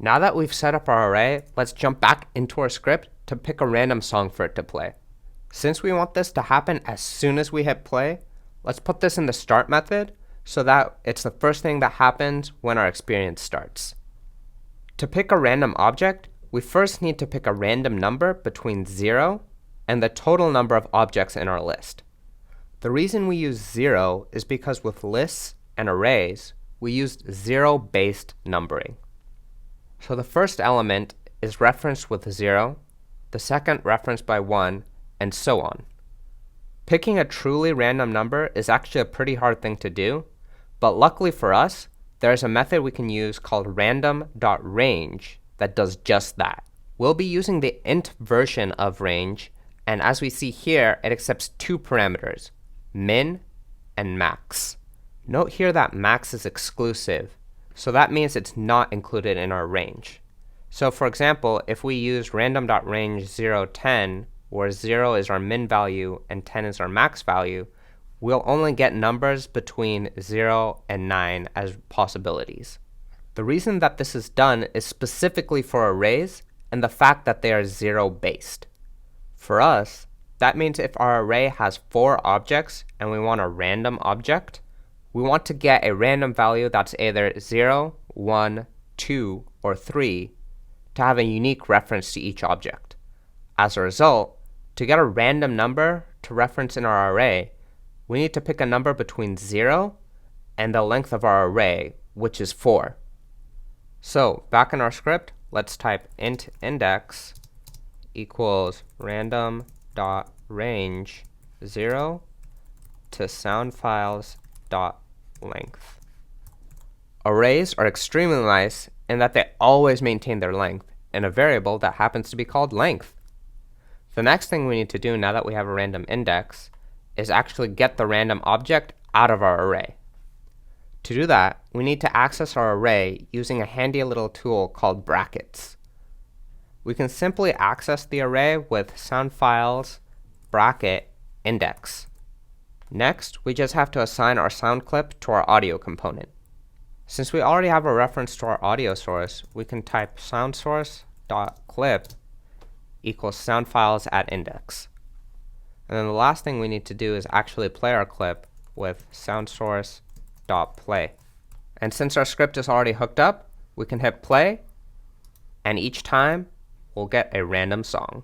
Now that we've set up our array, let's jump back into our script to pick a random song for it to play. Since we want this to happen as soon as we hit play, let's put this in the start method so that it's the first thing that happens when our experience starts. To pick a random object, we first need to pick a random number between 0 and the total number of objects in our list. The reason we use 0 is because with lists and arrays, we used zero-based numbering. So the first element is referenced with 0, the second referenced by 1, and so on. Picking a truly random number is actually a pretty hard thing to do, but luckily for us, there's a method we can use called random.range that does just that. We'll be using the int version of range, and as we see here, it accepts two parameters, min and max. Note here that max is exclusive, so that means it's not included in our range. So for example, if we use random.range 0, 10, where 0 is our min value and 10 is our max value, we'll only get numbers between 0 and 9 as possibilities. The reason that this is done is specifically for arrays and the fact that they are zero-based. For us, that means if our array has 4 objects and we want a random object, we want to get a random value that's either 0, 1, 2, or 3 to have a unique reference to each object. As a result, to get a random number to reference in our array, we need to pick a number between 0 and the length of our array, which is 4. So back in our script, let's type int index equals random.range 0 to soundfiles.length. Arrays are extremely nice in that they always maintain their length in a variable that happens to be called length. The next thing we need to do now that we have a random index is actually get the random object out of our array. To do that, we need to access our array using a handy little tool called brackets. We can simply access the array with soundfiles bracket index. Next, we just have to assign our sound clip to our audio component. Since we already have a reference to our audio source, we can type soundsource.clip equals soundfiles@index. And then the last thing we need to do is actually play our clip with soundsource.play. And since our script is already hooked up, we can hit play, and each time we'll get a random song.